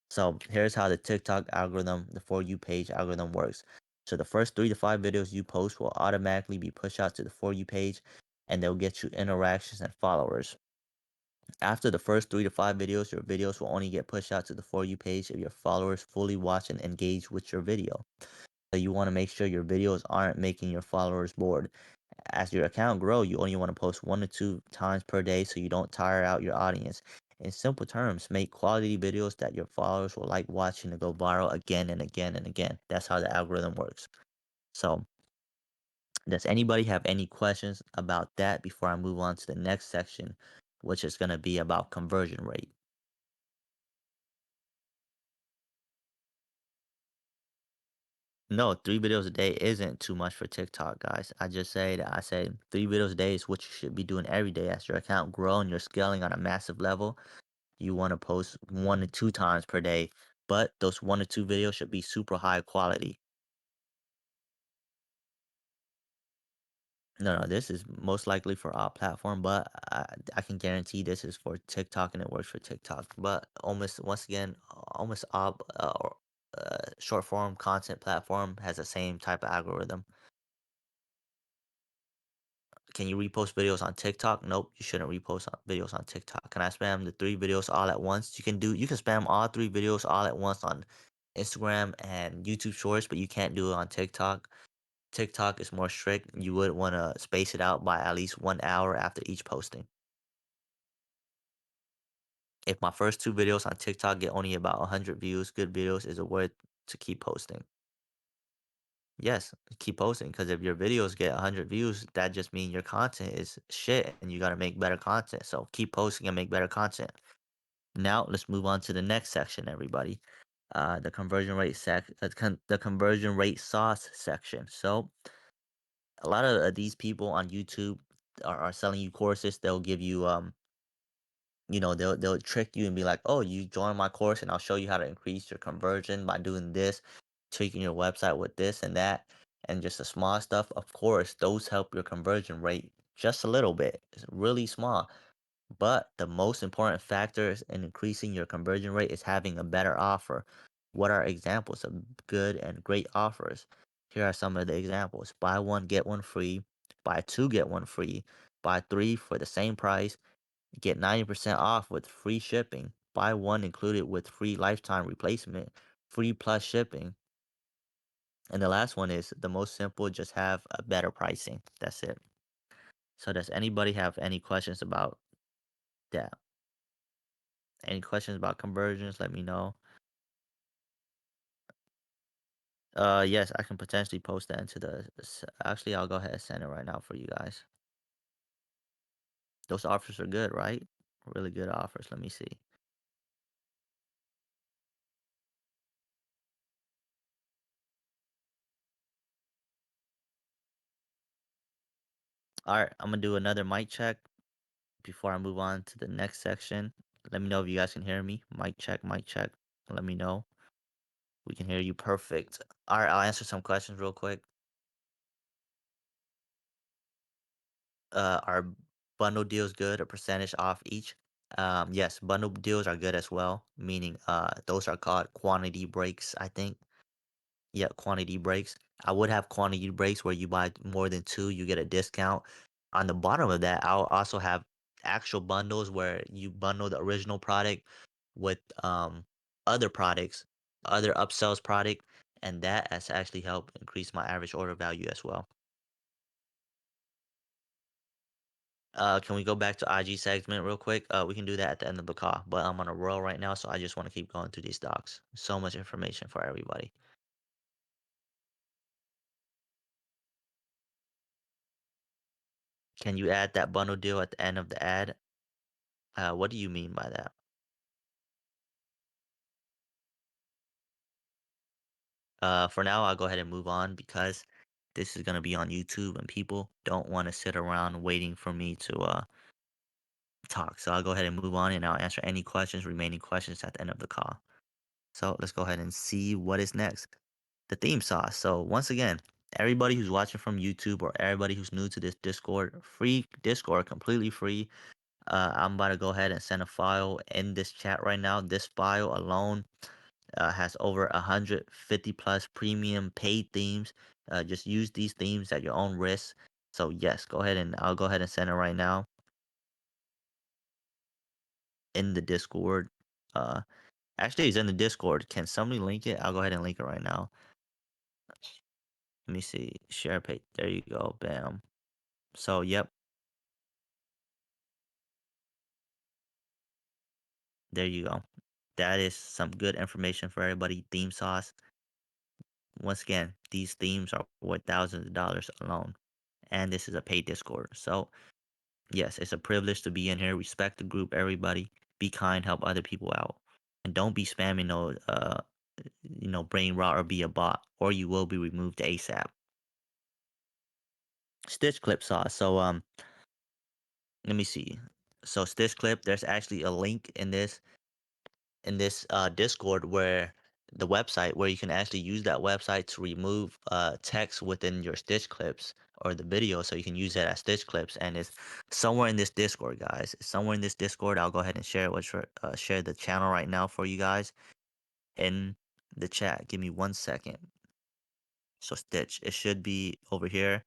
So here's how the TikTok algorithm, the For You page algorithm works. So the first 3 to 5 videos you post will automatically be pushed out to the For You page and they'll get you interactions and followers. After the first 3 to 5 videos, your videos will only get pushed out to the For You page if your followers fully watch and engage with your video. So you want to make sure your videos aren't making your followers bored. As your account grow, you only want to post 1 to 2 times per day so you don't tire out your audience. In simple terms, make quality videos that your followers will like watching to go viral again and again and again. That's how the algorithm works. So, does anybody have any questions about that before I move on to the next section, which is going to be about conversion rate? No, 3 videos a day isn't too much for TikTok, guys. I say 3 videos a day is what you should be doing every day. As your account grow and you're scaling on a massive level, you want to post 1 to 2 times per day. but those 1 or 2 videos should be super high quality. No, this is most likely for all platform, but I can guarantee this is for TikTok and it works for TikTok. But almost once again, almost all short form content platform has the same type of algorithm. Can you repost videos on TikTok? Nope, you shouldn't repost videos on TikTok. Can I spam the 3 videos all at once? You can spam all 3 videos all at once on Instagram and YouTube Shorts, but you can't do it on TikTok. TikTok is more strict. You would want to space it out by at least 1 hour after each posting. If my first 2 videos on TikTok get only about 100 views, good videos, is it worth to keep posting? Yes, keep posting because if your videos get 100 views, that just means your content is shit and you got to make better content. So keep posting and make better content. Now let's move on to the next section, everybody. The conversion rate the conversion rate sauce section. So a lot of these people on YouTube are selling you courses. They'll give you they'll trick you and be like, oh, you join my course and I'll show you how to increase your conversion by doing this, tweaking your website with this and that, and just the small stuff. Of course, those help your conversion rate just a little bit. It's really small. But the most important factors in increasing your conversion rate is having a better offer. What are examples of good and great offers? Here are some of the examples: buy one, get one free, buy two, get one free, buy three for the same price, get 90% off with free shipping, buy one included with free lifetime replacement, free plus shipping. And the last one is the most simple, just have a better pricing. That's it. So does anybody have any questions about that? Any questions about conversions? Let me know. Yes, I can potentially post that into actually, I'll go ahead and send it right now for you guys. Those offers are good, right? Really good offers. Let me see. All right, I'm gonna do another mic check before I move on to the next section. Let me know if you guys can hear me. Mic check, mic check. Let me know. We can hear you perfect. All right, I'll answer some questions real quick. Are bundle deals good? A percentage off each? Yes, bundle deals are good as well. Meaning, those are called quantity breaks, I think. Yeah, quantity breaks. I would have quantity breaks where you buy more than two, you get a discount. On the bottom of that, I'll also have actual bundles where you bundle the original product with other products, other upsells product, and that has actually helped increase my average order value as well. Can we go back to IG segment real quick? We can do that at the end of the call, but I'm on a roll right now, so I just want to keep going through these docs. So much information for everybody. Can you add that bundle deal at the end of the ad? What do you mean by that? For now, I'll go ahead and move on because this is gonna be on YouTube and people don't want to sit around waiting for me to talk. So I'll go ahead and move on and I'll answer any remaining questions at the end of the call. So let's go ahead and see what is next. The theme sauce. So once again, everybody who's watching from YouTube or everybody who's new to this Discord, free Discord, completely free. I'm about to go ahead and send a file in this chat right now. This file alone has over 150 plus premium paid themes. Just use these themes at your own risk. So yes, go ahead and I'll go ahead and send it right now in the Discord. Uh, Actually, it's in the Discord. Can somebody link it? I'll go ahead and link it right now. Let me see. Share page. There you go. Bam. So yep, there you go. That is some good information for everybody. Theme sauce. Once again, these themes are worth thousands of dollars alone. And this is a paid Discord. So yes, it's a privilege to be in here. Respect the group, everybody. Be kind, help other people out. And don't be spamming no brain rot or be a bot, or you will be removed ASAP. Stitch clip sauce. So let me see. So stitch clip, there's actually a link in this Discord where the website where you can actually use that website to remove text within your stitch clips or the video, so you can use that as stitch clips. And it's somewhere in this Discord, guys. It's somewhere in this Discord. I'll go ahead and share it with share the channel right now for you guys in the chat. Give me 1 second. So stitch, it should be over here.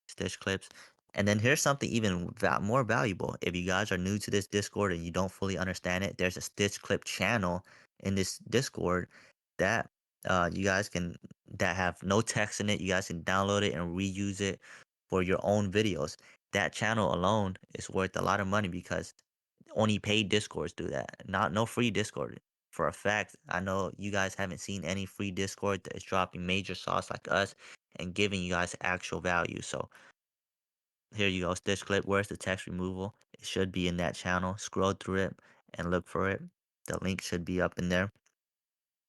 Stitch clips. And then here's something even more valuable. If you guys are new to this Discord and you don't fully understand it, there's a stitch clip channel in this Discord that you guys can, that have no text in it. You guys can download it and reuse it for your own videos. That channel alone is worth a lot of money because only paid Discords do that. Not no free Discord. For a fact, I know you guys haven't seen any free Discord that is dropping major sauce like us and giving you guys actual value. So here you go, stitch clip. Where's the text removal? It should be in that channel. Scroll through it and look for it. The link should be up in there.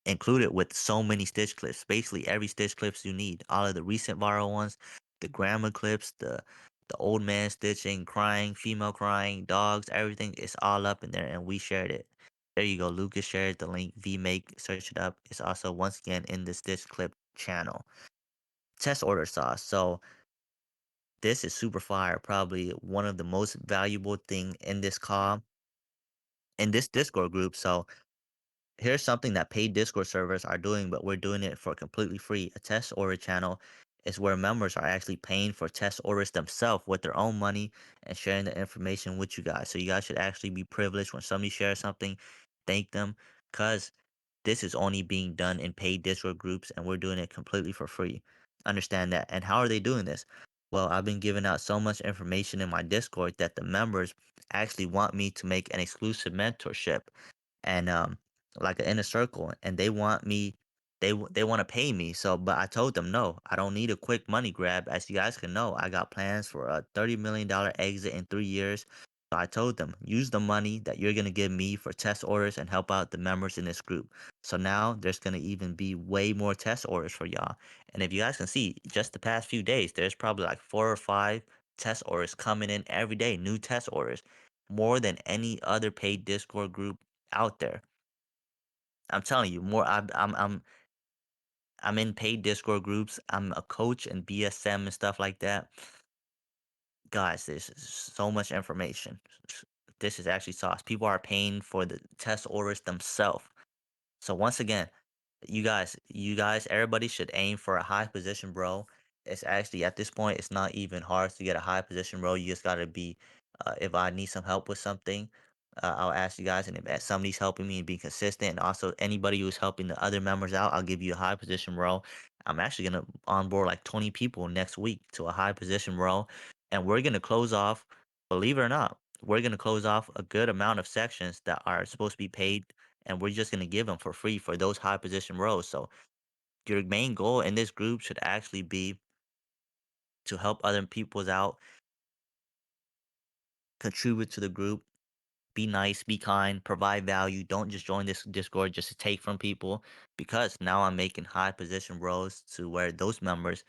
Included with so many stitch clips. Basically every stitch clips you need. All of the recent viral ones, the grandma clips, the old man stitching, crying, female crying, dogs, everything is all up in there and we shared it. There you go. Lucas shared the link. VMake, search it up. It's also once again in the stitch clip channel. Test order sauce. So this is super fire. Probably one of the most valuable thing in this call, in this Discord group. So here's something that paid Discord servers are doing, but we're doing it for completely free. A test order channel is where members are actually paying for test orders themselves with their own money and sharing the information with you guys. So you guys should actually be privileged when somebody shares something, thank them, because this is only being done in paid Discord groups and we're doing it completely for free. Understand that. And how are they doing this? Well, I've been giving out so much information in my Discord that the members actually want me to make an exclusive mentorship and like an inner circle, and they want me, they want to pay me. So but I told them no, I don't need a quick money grab. As you guys can know, I got plans for a $30 million exit in 3 years. So I told them, use the money that you're gonna give me for test orders and help out the members in this group. So now there's gonna even be way more test orders for y'all. And if you guys can see, just the past few days, there's probably like 4 or 5 test orders coming in every day, new test orders, more than any other paid Discord group out there. I'm telling you, more. I'm in paid Discord groups. I'm a coach and BSM and stuff like that. Guys, this is so much information. This is actually sauce. People are paying for the test orders themselves. So once again, you guys, everybody should aim for a high position, bro. It's actually at this point, it's not even hard to get a high position, bro. You just gotta be. If I need some help with something, I'll ask you guys, and if somebody's helping me and being consistent, and also anybody who's helping the other members out, I'll give you a high position role. I'm actually gonna onboard like 20 people next week to a high position role, and we're gonna close off. Believe it or not, we're gonna close off a good amount of sections that are supposed to be paid, and we're just gonna give them for free for those high position roles. So your main goal in this group should actually be to help other people's out, contribute to the group, be nice, be kind, provide value. Don't just join this Discord just to take from people, because now I'm making high position roles to where those members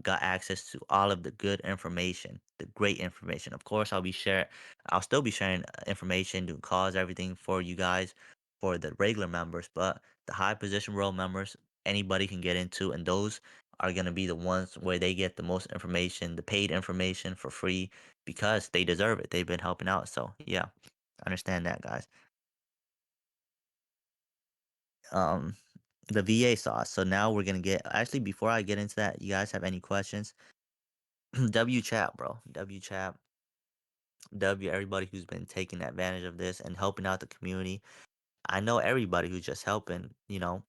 got access to all of the good information, the great information. Of course, I'll still be sharing information, doing calls, everything for you guys, for the regular members, but the high position role members, anybody can get into, and those are going to be the ones where they get the most information, the paid information for free, because they deserve it. They've been helping out. So yeah, understand that, guys. Um, the VA sauce. So now we're gonna get, actually, before I get into that, you guys have any questions? W chat, bro. W chat. W everybody who's been taking advantage of this and helping out the community. I know everybody who's just helping,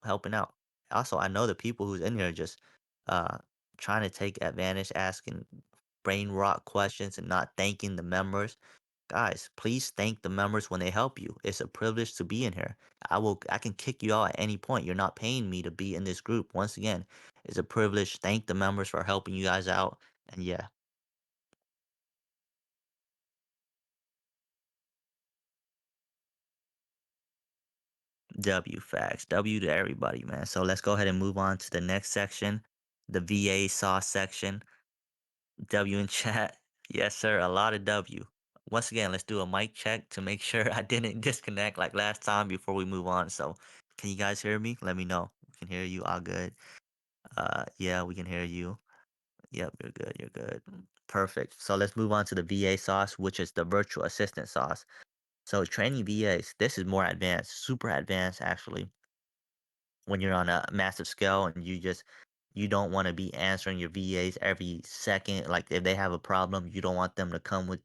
helping out. Also, I know the people who's in here just uh trying to take advantage, asking brain rot questions and not thanking the members. Guys, please thank the members when they help you. It's a privilege to be in here. I can kick you out at any point. You're not paying me to be in this group. Once again, it's a privilege. Thank the members for helping you guys out. And yeah, W facts. W to everybody, man. So let's go ahead and move on to the next section, the VA sauce section. W in chat. Yes, sir. A lot of W. Once again, let's do a mic check to make sure I didn't disconnect like last time before we move on. So Can you guys hear me? Let me know. We can hear you. All good. Yeah, we can hear you. Yep, you're good. You're good. Perfect. So let's move on to the VA sauce, which is the virtual assistant sauce. So training VAs, this is more advanced, super advanced actually, when you're on a massive scale and you don't want to be answering your VAs every second. Like if they have a problem, you don't want them to come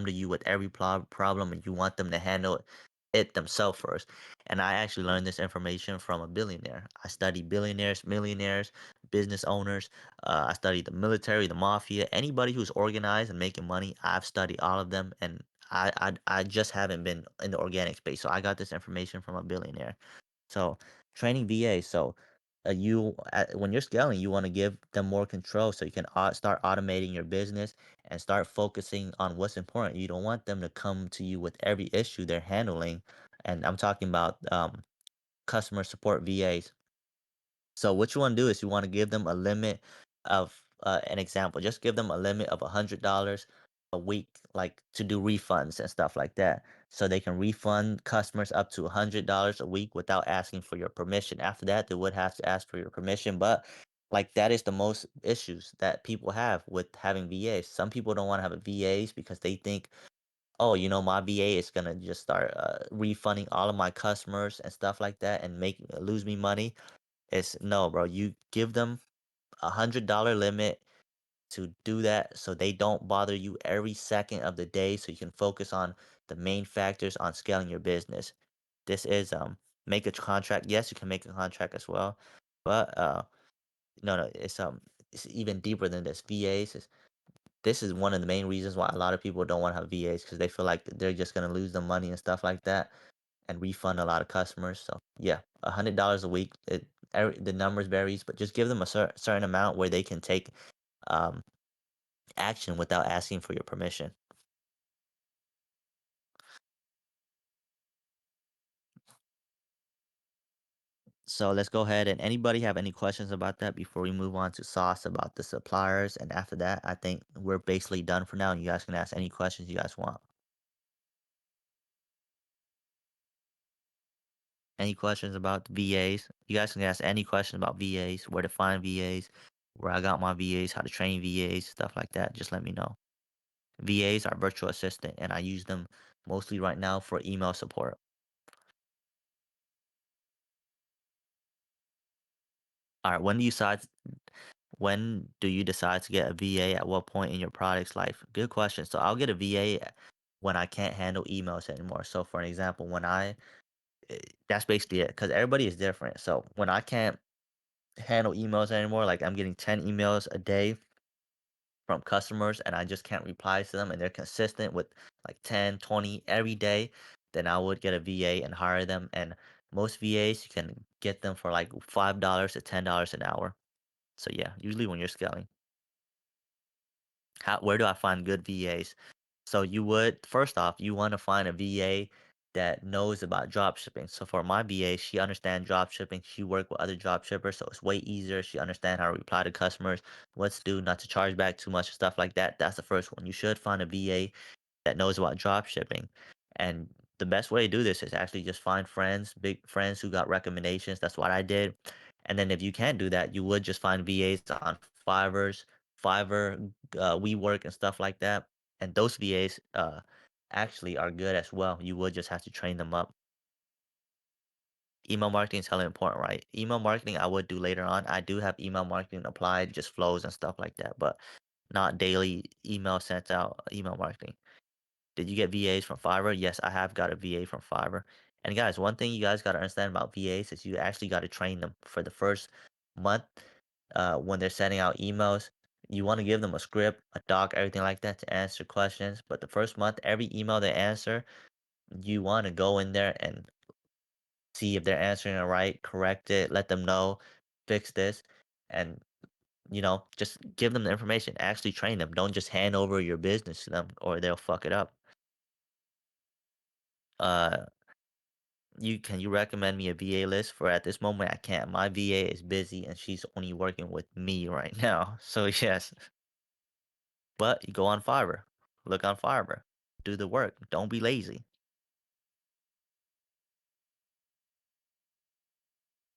to you with every problem, and you want them to handle it themselves first. And I actually learned this information from a billionaire. I studied billionaires, millionaires, business owners. I studied the military, the mafia, anybody who's organized and making money. I've studied all of them, and I just haven't been in the organic space. So I got this information from a billionaire. So training VA. So when you're scaling, you want to give them more control so you can start automating your business and start focusing on what's important. You don't want them to come to you with every issue they're handling. And I'm talking about customer support VAs. So what you want to do is you want to give them a limit of an example. Just give them a limit of $100 a week, like to do refunds and stuff like that. So they can refund customers up to $100 a week without asking for your permission. After that, they would have to ask for your permission. But like that is the most issues that people have with having VAs. Some people don't want to have a VAs because they think, oh, my VA is gonna just start refunding all of my customers and stuff like that and make lose me money. It's no, bro. You give them $100 limit to do that so they don't bother you every second of the day so you can focus on the main factors on scaling your business. This is make a contract. Yes, you can make a contract as well. But no, it's even deeper than this. This is one of the main reasons why a lot of people don't want to have VAs because they feel like they're just gonna lose the money and stuff like that and refund a lot of customers. So yeah, $100 a week. The numbers varies, but just give them a certain amount where they can take um, action without asking for your permission. So let's go ahead and anybody have any questions about that before we move on to sauce about the suppliers, and after that, I think we're basically done for now, and you guys can ask any questions you guys want. Any questions about the VAs? You guys can ask any question about VAs, where to find VAs, where I got my VAs, how to train VAs, stuff like that. Just let me know. VAs are virtual assistant, and I use them mostly right now for email support. All right, when do you decide to get a VA? At what point in your product's life? Good question. So I'll get a VA when I can't handle emails anymore. So for an example, that's basically it, because everybody is different. So when I can't handle emails anymore, like I'm getting 10 emails a day from customers and I just can't reply to them and they're consistent with like 10, 20 every day, then I would get a VA and hire them. And most VAs, you can get them for like $5 to $10 an hour. So yeah, usually when you're scaling. Where do I find good VAs? So you would first off, you want to find a VA that knows about drop shipping. So for my VA, she understands drop shipping. She worked with other drop shippers, so it's way easier. She understands how to reply to customers, what to do, not to charge back too much, stuff like that. That's the first one. You should find a VA that knows about drop shipping. And the best way to do this is actually just find friends, big friends who got recommendations. That's what I did. And then if you can't do that, you would just find VAs on Fiverr, WeWork, and stuff like that. And those VAs actually are good as well. You would just have to train them up. Email marketing is hella important, right? Email marketing I would do later on. I do have email marketing applied, just flows and stuff like that, but not daily email sent out email marketing. Did you get VAs from Fiverr? Yes, I have got a VA from Fiverr. And guys, one thing you guys got to understand about VAs is you actually got to train them for the first month when they're sending out emails. You want to give them a script, a doc, everything like that to answer questions. But the first month, every email they answer, you want to go in there and see if they're answering it right, correct it, let them know, fix this, and just give them the information. Actually train them. Don't just hand over your business to them or they'll fuck it up. Uh, you recommend me a VA list? For at this moment I can't. My VA is busy and she's only working with me right now. So yes. But you go on Fiverr. Look on Fiverr. Do the work. Don't be lazy.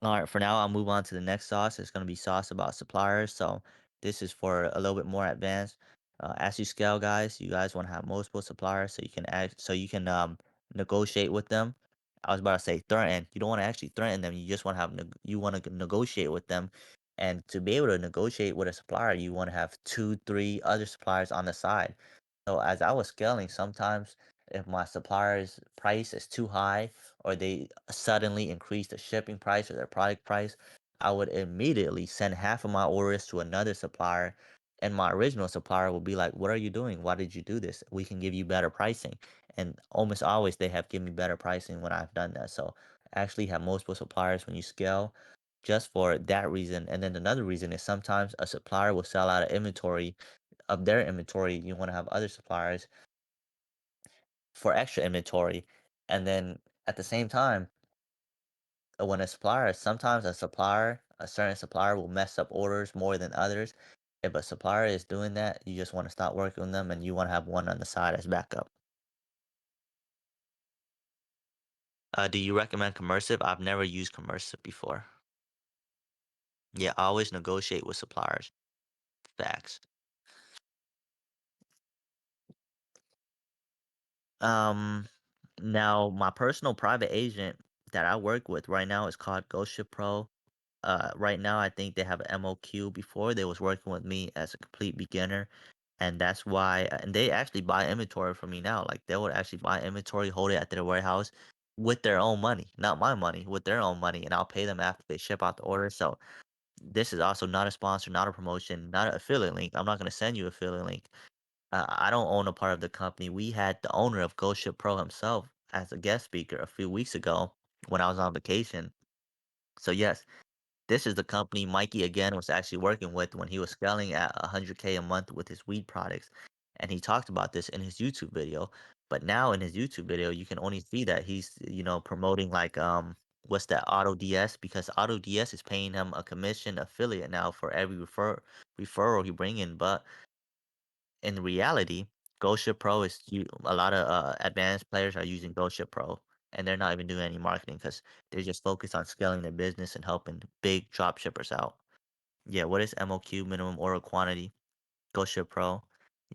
All right, for now, I'll move on to the next sauce. It's going to be sauce about suppliers. So this is for a little bit more advanced. As you scale, guys, you guys want to have multiple suppliers so you can negotiate with them. I was about to say threaten. You don't want to actually threaten them. You just want to you want to negotiate with them. And to be able to negotiate with a supplier, you want to have two, three other suppliers on the side. So as I was scaling, sometimes if my supplier's price is too high or they suddenly increase the shipping price or their product price, I would immediately send half of my orders to another supplier. And my original supplier will be like, "What are you doing? Why did you do this? We can give you better pricing." And almost always they have given me better pricing when I've done that. So actually have multiple suppliers when you scale just for that reason. And then another reason is sometimes a supplier will sell out of inventory of their inventory. You want to have other suppliers for extra inventory. And then at the same time, when a certain supplier will mess up orders more than others. If a supplier is doing that, you just want to stop working with them and you want to have one on the side as backup. Do you recommend Commercive? I've never used Commercive before. Yeah, I always negotiate with suppliers. Facts. Um, Now my personal private agent that I work with right now is called Ghost Pro. Right now I think they have an MOQ. Before they was working with me as a complete beginner, and that's why. And they actually buy inventory from me now. Like they would actually buy inventory, hold it at their warehouse with their own money, not my money, with their own money, and I'll pay them after they ship out the order. So this is also not a sponsor, not a promotion, not an affiliate link. I'm not gonna send you affiliate link. I don't own a part of the company. We had the owner of Ghost Pro himself as a guest speaker a few weeks ago when I was on vacation. So yes, this is the company Mikey again was actually working with when he was scaling at 100K a month with his weed products. And he talked about this in his YouTube video. But now in his YouTube video, you can only see that he's, promoting like what's that Auto DS because Auto DS is paying him a commission affiliate now for every referral he bring in. But in reality, Ghost Pro a lot of advanced players are using Ghost Pro and they're not even doing any marketing because they're just focused on scaling their business and helping big drop shippers out. Yeah, what is MOQ, minimum order quantity? Ghost Pro.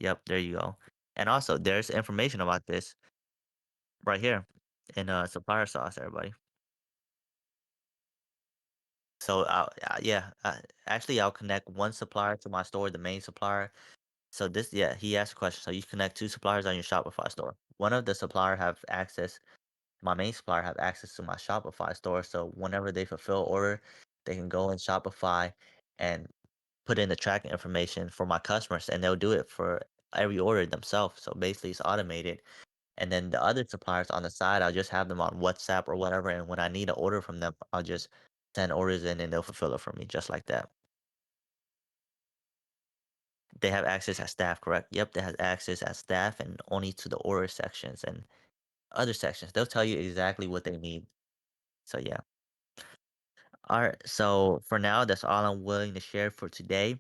Yep, there you go. And also, there's information about this right here in supplier sauce, everybody. So, yeah, actually, I'll connect one supplier to my store, the main supplier. So this, yeah, he asked a question. So you connect two suppliers on your Shopify store. One of the supplier have access, my main supplier have access to my Shopify store. So whenever they fulfill order, they can go in Shopify and put in the tracking information for my customers, and they'll do it for every order themselves. So basically, it's automated. And then the other suppliers on the side, I'll just have them on WhatsApp or whatever. And when I need an order from them, I'll just send orders in and they'll fulfill it for me just like that. They have access as staff, correct? Yep, they have access as staff and only to the order sections and other sections. They'll tell you exactly what they need. So yeah. All right. So for now, that's all I'm willing to share for today.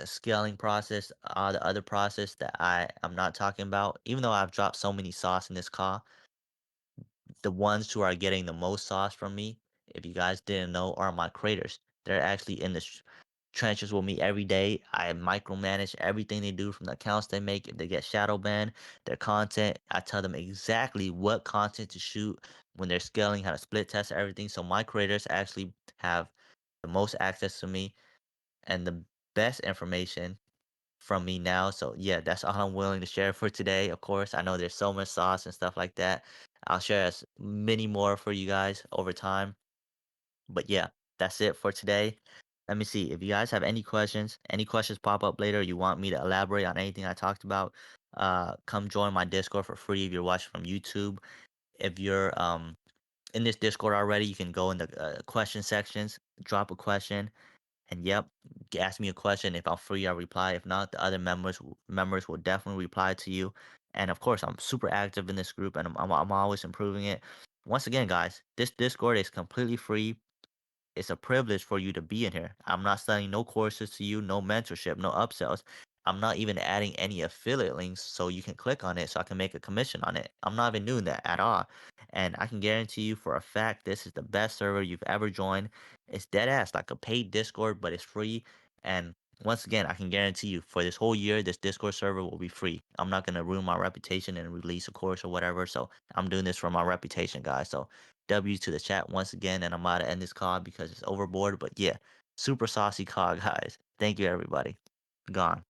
Scaling process, all the other process that I'm not talking about. Even though I've dropped so many sauce in this call, the ones who are getting the most sauce from me, if you guys didn't know, are my creators. They're actually in the trenches with me every day. I micromanage everything they do from the accounts they make. If they get shadow banned, their content, I tell them exactly what content to shoot when they're scaling, how to split test everything. So my creators actually have the most access to me and the best information from me now. So yeah, that's all I'm willing to share for today. Of course, I know there's so much sauce and stuff like that. I'll share as many more for you guys over time. But yeah, that's it for today. Let me see. If you guys have any questions pop up later, you want me to elaborate on anything I talked about, come join my Discord for free if you're watching from YouTube. If you're in this Discord already, you can go in the question sections, drop a question, and yep, ask me a question. If I'm free, I'll reply. If not, the other members will definitely reply to you. And of course, I'm super active in this group, and I'm always improving it. Once again, guys, this Discord is completely free. It's a privilege for you to be in here. I'm not selling no courses to you, no mentorship, no upsells. I'm not even adding any affiliate links so you can click on it so I can make a commission on it. I'm not even doing that at all. And I can guarantee you for a fact this is the best server you've ever joined. It's dead ass like a paid Discord, but it's free. And once again, I can guarantee you for this whole year, this Discord server will be free. I'm not gonna ruin my reputation and release a course or whatever. So I'm doing this for my reputation, guys. So W to the chat once again, and I'm about to end this call because it's overboard. But yeah, super saucy call, guys. Thank you, everybody. Gone.